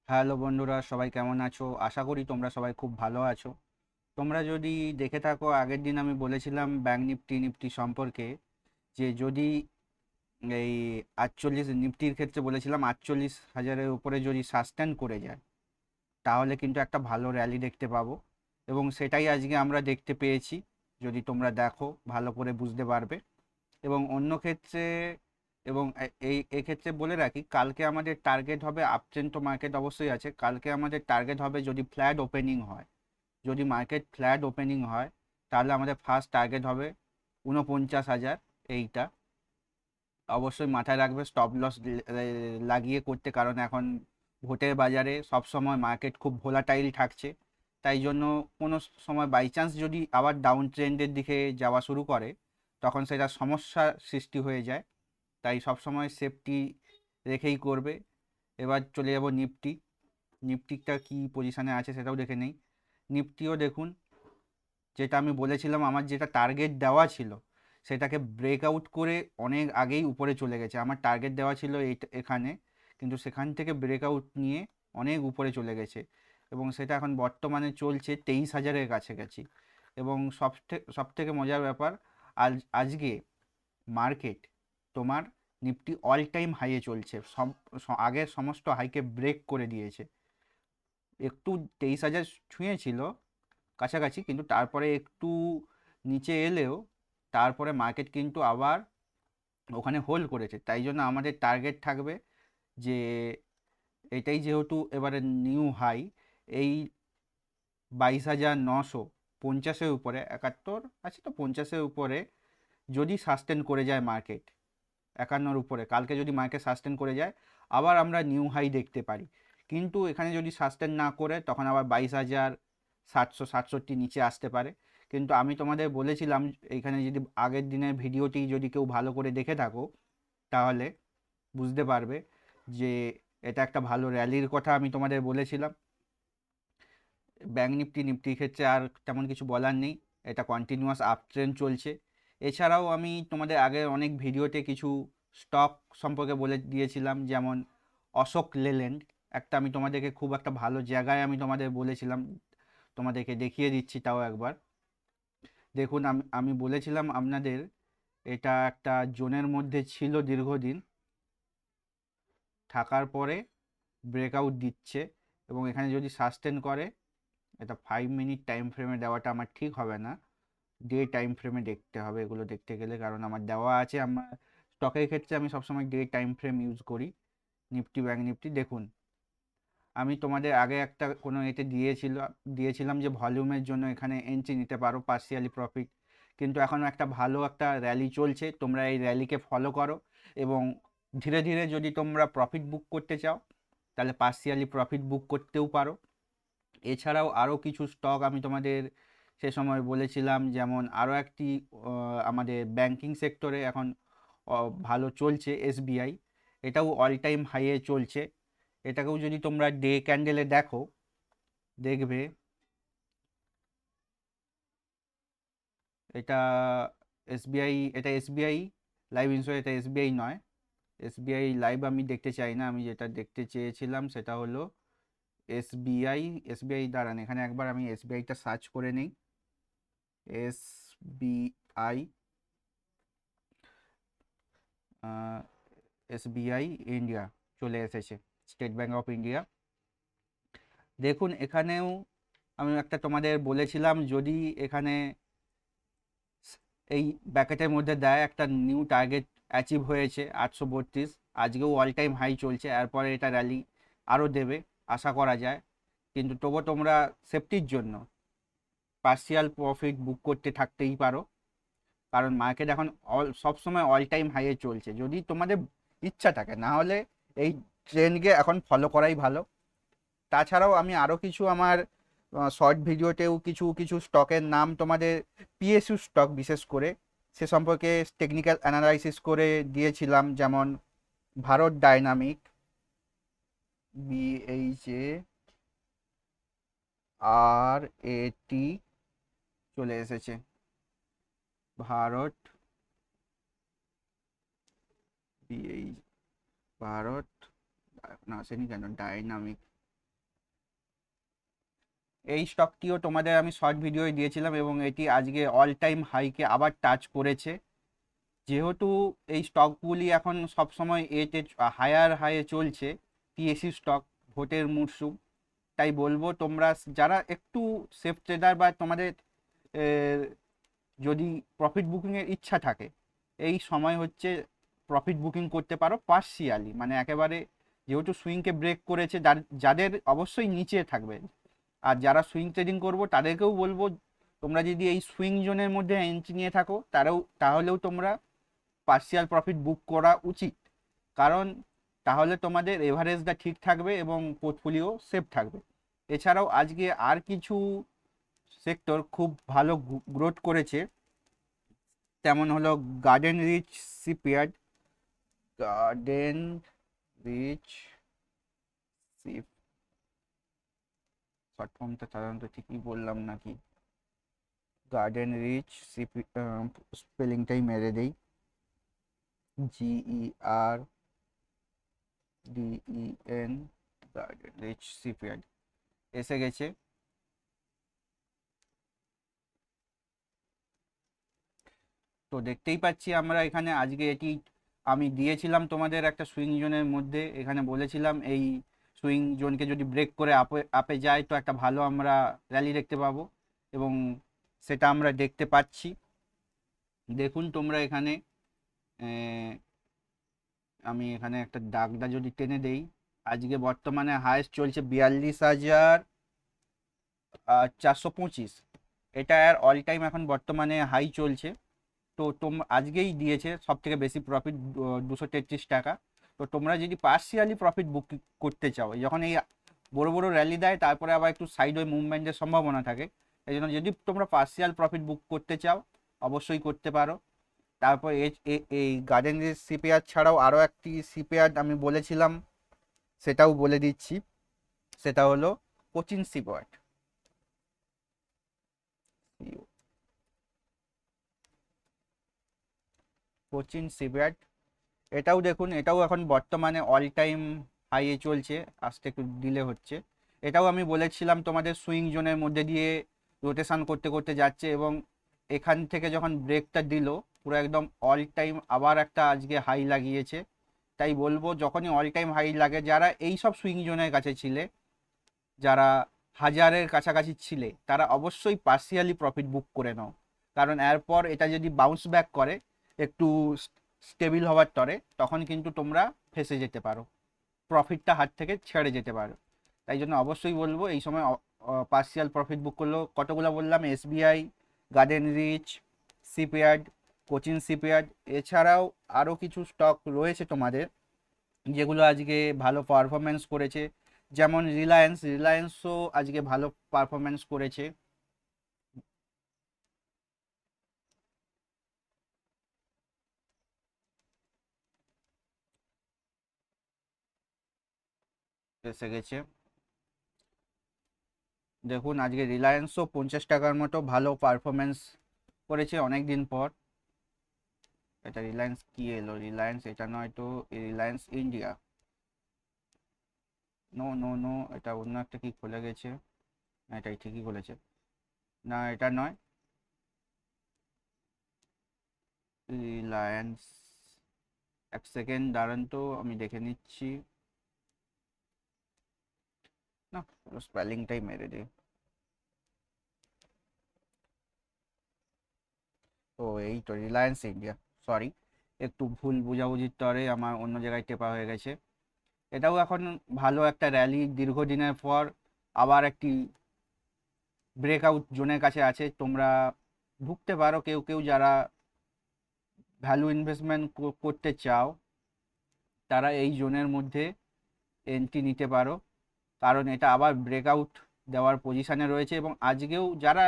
Hello বন্ধুরা, সবাই কেমন আছো? আশা করি তোমরা সবাই খুব ভালো আছো। তোমরা যদি দেখে থাকো, আগের দিন আমি বলেছিলাম ব্যাংক নিফটি সম্পর্কে, যে যদি এই 48 নিফটির ক্ষেত্রে বলেছিলাম 48,000-এর উপরে যদি সাস্টেন করে যায়, তাহলে কিন্তু একটা ভালো র্যালি দেখতে পাবো। এবং সেটাই আজকে আমরা দেখতে পেয়েছি। যদি তোমরা দেখো ভালো করে বুঝতে পারবে। এবং অন্য ক্ষেত্রে, এবং এই এক্ষেত্রে বলে রাখি, কালকে আমাদের টার্গেট হবে, আপট্রেন্ড তো মার্কেট অবশ্যই আছে, কালকে আমাদের টার্গেট হবে যদি ফ্ল্যাট ওপেনিং হয়। যদি মার্কেট ফ্ল্যাট ওপেনিং হয়, তাহলে আমাদের ফার্স্ট টার্গেট হবে 49,000। এইটা অবশ্যই মাথায় রাখবে, স্টপ লস লাগিয়ে করতে, কারণ এখন ভোটের বাজারে সব সময় মার্কেট খুব ভোলাটাইল থাকছে। তাই জন্য কোনো সময় বাই চান্স যদি আবার ডাউন ট্রেন্ডের দিকে যাওয়া শুরু করে, তখন সেটা সমস্যার সৃষ্টি হয়ে যায়। তাই সবসময় সেফটি রেখেই করবে। এবার চলে যাব নিফটি। নিফটিটা কি পজিশানে আছে সেটাও দেখে নেই। নিফটিও দেখুন, যেটা আমি বলেছিলাম আমার যেটা টার্গেট দেওয়া ছিল, সেটাকে ব্রেকআউট করে অনেক আগেই উপরে চলে গেছে। আমার টার্গেট দেওয়া ছিল এখানে, কিন্তু সেখান থেকে ব্রেকআউট নিয়ে অনেক উপরে চলে গেছে। এবং সেটা এখন বর্তমানে চলছে 23,000-এর কাছাকাছি। এবং সব থেকে মজার ব্যাপার, আজকে মার্কেট তোমার নিফটি অল টাইম হাইয়ে চলছে, আগের সমস্ত হাইকে ব্রেক করে দিয়েছে। একটু 23,000 ছুঁয়েছিল কাছাকাছি, কিন্তু তারপরে একটু নিচে এলেও তারপরে মার্কেট কিন্তু আবার ওখানে হোল্ড করেছে। তাই জন্য আমাদের টার্গেট থাকবে যে এটাই যেহেতু এবারে নিউ হাই, এই 22,950-এর উপরে, 71 আছে তো, 50-এর উপরে যদি সাস্টেন করে যায় মার্কেট, 51-র উপরে কালকে যদি মার্কেট সাস্টেন করে যায়, আবার আমরা নিউ হাই দেখতে পারি। কিন্তু এখানে যদি সাস্টেন না করে, তখন আবার 22,767 নিচে আসতে পারে। কিন্তু আমি তোমাদের বলেছিলাম, এখানে যদি আগের দিনের ভিডিওটি যদি কেউ ভালো করে দেখে থাকো, তাহলে বুঝতে পারবে যে এটা একটা ভালো র্যালির কথা আমি তোমাদের বলেছিলাম। ব্যাঙ্ক নিফটির ক্ষেত্রে আর তেমন কিছু বলার নেই। এটা কন্টিনিউয়াস আপ ট্রেন্ড চলছে। এছাড়াও আমি তোমাদের আগের অনেক ভিডিওতে কিছু স্টক সম্পর্কে বলে দিয়েছিলাম, যেমন অশোক লেল্যান্ড। একটা আমি তোমাদেরকে খুব একটা ভালো জায়গায় আমি তোমাদের বলেছিলাম, তোমাদেরকে দেখিয়ে দিচ্ছি তাও একবার। দেখুন, আমি আমি বলেছিলাম আপনাদের, এটা একটা জোনের মধ্যে ছিল দীর্ঘদিন, থাকার পরে ব্রেকআউট দিচ্ছে। এবং এখানে যদি সাস্টেন করে, এটা 5 মিনিট টাইম ফ্রেমে দেওয়াটা আমার ঠিক হবে না, ডে টাইম ফ্রেমে দেখতে হবে এগুলো দেখতে গেলে, কারণ আমার দেওয়া আছে, আমার স্টকের ক্ষেত্রে আমি সবসময় ডে টাইম ফ্রেম ইউজ করি। ব্যাঙ্ক নিফটি দেখুন, আমি তোমাদের আগে একটা কোনো এতে দিয়েছিলাম যে ভলিউমের জন্য এখানে এন্ট্রি নিতে পারো, পার্সিয়ালি প্রফিট। কিন্তু এখন একটা ভালো একটা র্যালি চলছে, তোমরা এই র্যালিকে ফলো করো। এবং ধীরে ধীরে যদি তোমরা প্রফিট বুক করতে চাও, তাহলে পার্সিয়ালি প্রফিট বুক করতেও পারো। এছাড়াও আরও কিছু স্টক আমি তোমাদের সে সময় বলেছিলাম, যেমন আরও একটি আমাদের ব্যাংকিং সেক্টরে এখন ভালো চলছে, এসবিআই। এটাও অল টাইম হাইয়ে চলছে। এটাকেও যদি তোমরা ডে ক্যান্ডেলে দেখো, দেখবে এটা এসবিআই, এটা এসবিআই লাইভ ইন্স্যুরেন্স, এটা এসবিআই নয়। এসবিআই লাইভ আমি দেখতে চাই না, আমি যেটা দেখতে চেয়েছিলাম সেটা হলো এসবিআই। এসবিআই দাঁড়ান, এখানে একবার আমি এসবিআইটা সার্চ করে নিই। এসবিআই, এসবিআই ইন্ডিয়া চলে এসেছে, স্টেট ব্যাঙ্ক অফ ইন্ডিয়া। দেখুন এখানেও আমি একটা তোমাদের বলেছিলাম, যদি এখানে এই ব্যাকেটের মধ্যে দেয়, একটা নিউ টার্গেট অ্যাচিভ হয়েছে 832, আজকেও অল টাইম হাই চলছে, এরপরে এটা র্যালি আরও দেবে আশা করা যায়। কিন্তু তবুও তোমরা সেফটির জন্য পার্সিয়াল প্রফিট বুক করতে থাকতেই পারো, কারণ মার্কেট এখন সবসময় অল টাইম হাইয়ে চলছে, যদি তোমাদের ইচ্ছা থাকে। না হলে এই ট্রেন্ডকে এখন ফলো করাই ভালো। তাছাড়াও আমি আরও কিছু আমার শর্ট ভিডিওতেও কিছু কিছু স্টকের নাম তোমাদের, পিএসইউ স্টক বিশেষ করে, সে সম্পর্কে টেকনিক্যাল অ্যানালাইসিস করে দিয়েছিলাম। যেমন ভারত ডাইনামিক, BHA RAT চলে এসেছে। ভারত, BH, ভারত, না আসেনি কেন, ডাইনামিক, এই স্টকটিও তোমাদের আমি শর্ট ভিডিওয় দিয়েছিলাম এবং এটি আজকে অল টাইম হাইকে আবার টাচ করেছে। যেহেতু এই স্টকগুলি এখন সবসময় এতে হায়ার হাইয়ে চলছে, পিএসসি স্টক, ভোটের মরশুম, তাই বলবো তোমরা যারা একটু সেফ ট্রেডার বা তোমাদের যদি প্রফিট বুকিংয়ের ইচ্ছা থাকে, এই সময় হচ্ছে প্রফিট বুকিং করতে পারো পার্সিয়ালি, মানে একেবারে, যেহেতু সুইংকে ব্রেক করেছে, যাদের অবশ্যই নিচে থাকবে। আর যারা সুইং ট্রেডিং করবো তাদেরকেও বলবো, তোমরা যদি এই সুইং জোনের মধ্যে এন্ট্রি নিয়ে থাকো তাহলেও তোমরা পার্সিয়াল প্রফিট বুক করা উচিত, কারণ তাহলে তোমাদের এভারেজটা ঠিক থাকবে এবং পোর্টফোলিও সেফ থাকবে। এছাড়াও আজকে আর কিছু সেক্টর খুব ভালো গ্রোথ করেছে, তেমন হলো garden reach shipyard. Garden reach ship, short ফর্মটা সাধারণত ঠিকই বললাম নাকি, গার্ডেন রিচ শিপ, স্পেলিংটাই মেরে দেই, GERDEN, গার্ডেন রিচ শিপইয়ার্ড এসে গেছে। তো দেখতেই পাচ্ছি আমরা এখানে আজকে এটি আমি দিয়েছিলাম তোমাদের একটা সুইং জোনের মধ্যে, এখানে বলেছিলাম এই সুইং জোনকে যদি ব্রেক করে আপে আপে যায় তো একটা ভালো আমরা র্যালি দেখতে পাবো, এবং সেটা আমরা দেখতে পাচ্ছি। দেখুন তোমরা এখানে আমি এখানে একটা দাগটা যদি টেনে দেই, আজকে বর্তমানে হাইস্ট চলছে 42,425, এটা আর অল টাইম এখন বর্তমানে হাই চলছে। তো আজকেই দিয়েছে সব থেকে বেশি প্রফিট, 233 টাকা। তো তোমরা যদি পার্সিয়ালি প্রফিট বুক করতে চাও, যখন এই বড় বড় র্যালি দেয় তারপরে আবার একটু সাইড ওয়ে মুভমেন্টের সম্ভাবনা থাকে, এই জন্য যদি তোমরা পার্সিয়াল প্রফিট বুক করতে চাও অবশ্যই করতে পারো। তারপর এই গার্ডেন শিপইয়ার্ড ছাড়াও আরও একটি শিপইয়ার্ড আমি বলেছিলাম, সেটাও বলে দিচ্ছি, সেটা হলো কোচিন শিপইয়ার্ড। কোচিন শিপইয়ার্ড, এটাও দেখুন, এটাও এখন বর্তমানে অল টাইম হাইয়ে চলছে, আসতে একটু ডিলে হচ্ছে। এটাও আমি বলেছিলাম তোমাদের সুইং জোনের মধ্যে দিয়ে রোটেশন করতে করতে যাচ্ছে, এবং এখান থেকে যখন ব্রেকটা দিল পুরো একদম অল টাইম আবার একটা আজকে হাই লাগিয়েছে। তাই বলবো যখনই অল টাইম হাই লাগে, যারা এই সব সুইং জোনের কাছে ছিলে, যারা হাজারের কাছাকাছি ছিলে, তারা অবশ্যই পার্সিয়ালি প্রফিট বুক করে নাও, কারণ এরপর এটা যদি বাউন্স ব্যাক করে একটু স্টেবিল হওয়ার তরে, তখন কিন্তু তোমরা ফেসে যেতে পারো, প্রফিটটা হাত থেকে ছেড়ে যেতে পারো। তাই জন্য অবশ্যই বলবো এই সময় পার্সিয়াল প্রফিট বুক করলো। কতগুলো বললাম, SBI, garden reach shipyard, Cochin shipyard, এছাড়াও আরও কিছু স্টক রয়েছে তোমাদের যেগুলো আজকে ভালো পারফরমেন্স করেছে, যেমন রিলায়েন্সও আজকে ভালো পারফরমেন্স করেছে। এসে গেছে, দেখুন আজকে রিলায়েন্সও 50 টাকার মতো ভালো পারফরমেন্স করেছে অনেক দিন পর। এটা রিলায়েন্স কি এলো, রিলায়েন্স এটা নয় তো, Reliance India, no no no, এটা অন্য একটা কি খুলে গেছে, না এটাই ঠিকই খুলেছে, না এটা নয়, রিলায়েন্স, এক সেকেন্ড দাঁড়ান তো আমি দেখে নিচ্ছি, না স্পেলিংটাই মেরে দিই। ও এই তো রিলায়েন্স ইন্ডিয়া, সরি, একটু ভুল বোঝাবুঝির তরে আমার অন্য জায়গায় টেপা হয়ে গেছে। এটাও এখন ভালো একটা র্যালি, দীর্ঘদিনের পর আবার একটি ব্রেকআউট জোনের কাছে আছে। তোমরা ঢুকতে পারো, কেউ কেউ যারা ভ্যালু ইনভেস্টমেন্ট করতে চাও তারা এই জোনের মধ্যে এন্ট্রি নিতে পারো, কারণ এটা আবার ব্রেকআউট দেওয়ার পজিশানে রয়েছে। এবং আজকেও যারা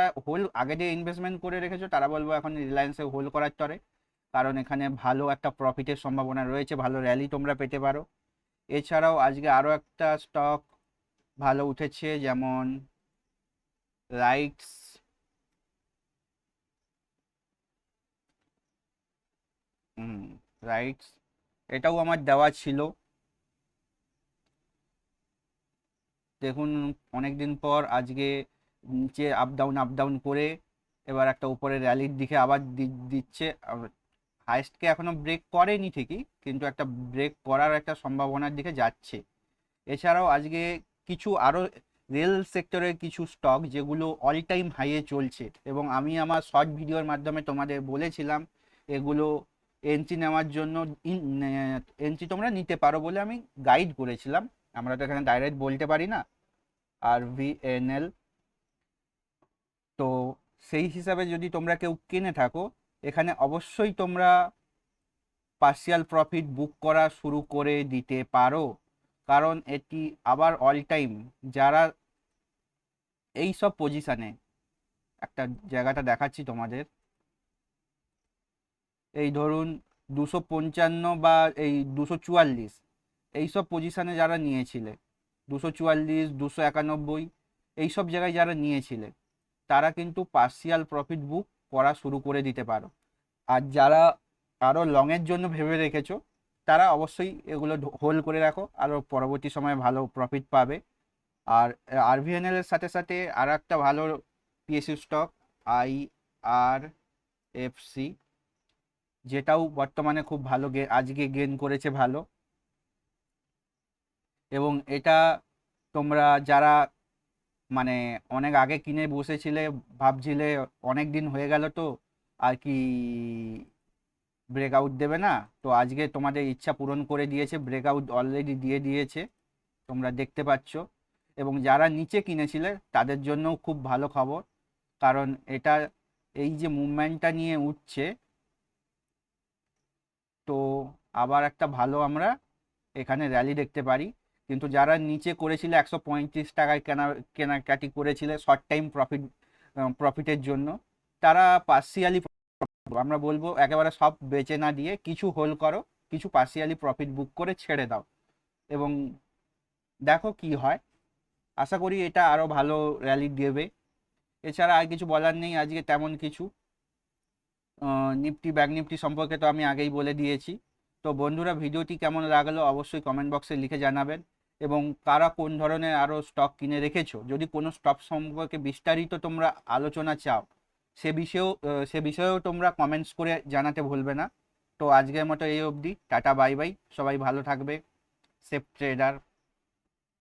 আগে দিয়ে ইনভেস্টমেন্ট করে রেখেছো তারা বলবো এখন রিলায়েন্সে হোল্ড করার তরে, কারণ এখানে ভালো একটা প্রফিটের সম্ভাবনা রয়েছে, ভালো র্যালি তোমরা পেতে পারো। এছাড়াও আজকে আরও একটা স্টক ভালো উঠেছে, যেমন রাইটস, রাইটস, এটাও আমার দেওয়া ছিল। দেখুন অনেক দিন পর আজকে নিচে আপ ডাউন করে এবার একটা উপরে র্যালির দিকে আবার দিচ্ছে। হাইস্টকে এখনো ব্রেক করেনি ঠিকই, কিন্তু একটা ব্রেক করার একটা সম্ভাবনার দিকে যাচ্ছে। এছাড়াও আজকে কিছু আরও রেল সেক্টরের কিছু স্টক যেগুলো অল টাইম হাইয়ে চলছে, এবং আমি আমার শর্ট ভিডিওর মাধ্যমে তোমাদের বলেছিলাম এগুলো এন্ট্রি নেওয়ার জন্য এন্ট্রি তোমরা নিতে পারো বলে আমি গাইড করেছিলাম। আমরা তো এখানে ডাইরেক্ট বলতে পারি না RVNL। তো সেই হিসাবে যদি তোমরা কেউ কিনে থাকো, এখানে অবশ্যই তোমরা পার্শিয়াল প্রফিট বুক করা শুরু করে দিতে পারো, কারণ এটি আবার অল টাইম যারা এই সব পজিশানে, একটা জায়গাটা দেখাচ্ছি তোমাদের, এই ধরুন 255 বা এই 244 এইসব পজিশানে যারা নিয়েছিলে, 244, 291 এইসব জায়গায় যারা নিয়েছিলে, তারা কিন্তু পার্শিয়াল প্রফিট বুক করা শুরু করে দিতে পারো। আর যারা আরও লংয়ের জন্য ভেবে রেখেছো, তারা অবশ্যই এগুলো হোল্ড করে রাখো, আরও পরবর্তী সময়ে ভালো প্রফিট পাবে। আর RVNL এর সাথে সাথে আর একটা ভালো PSU স্টক IRFC, যেটাও বর্তমানে খুব ভালো আজকে গেন করেছে ভালো। এবং এটা তোমরা যারা মানে অনেক আগে কিনে বসেছিলে, ভাবছিলে অনেক দিন হয়ে গেল তো আর কি ব্রেকআউট দেবে না, তো আজকে তোমাদের ইচ্ছা পূরণ করে দিয়েছে, ব্রেকআউট অলরেডি দিয়ে দিয়েছে, তোমরা দেখতে পাচ্ছ। এবং যারা নিচে কিনেছিলে তাদের জন্যও খুব ভালো খবর, কারণ এটা এই যে মুভমেন্টটা নিয়ে উঠছে, তো আবার একটা ভালো আমরা এখানে র্যালি দেখতে পারি। কিন্তু যারা নিচে করেছিল 135 টাকায় কেনাকাটি করেছিল শর্ট টাইম প্রফিটের জন্য, তারা পার্সিয়ালি, আমরা বলবো একেবারে সব বেচে না দিয়ে কিছু হোল্ড করো, কিছু পার্সিয়ালি প্রফিট বুক করে ছেড়ে দাও, এবং দেখো কি হয়। আশা করি এটা আরও ভালো র্যালি দেবে। এছাড়া আর কিছু বলার নেই আজকে তেমন কিছু। নিফটি ব্যাংক নিফটি সম্পর্কে তো আমি আগেই বলে দিয়েছি। তো বন্ধুরা, ভিডিওটি কেমন লাগলো অবশ্যই কমেন্ট বক্সে লিখে জানাবেন, এবং কারা কোন ধরনের আরও স্টক কিনে রেখেছো, যদি কোনো স্টক সম্পর্কে বিস্তারিত তোমরা আলোচনা চাও সে বিষয়েও তোমরা কমেন্টস করে জানাতে ভুলবে না। তো আজকের মতো এই অবধি, টাটা বাই বাই, সবাই ভালো থাকবে, সেফ ট্রেডার।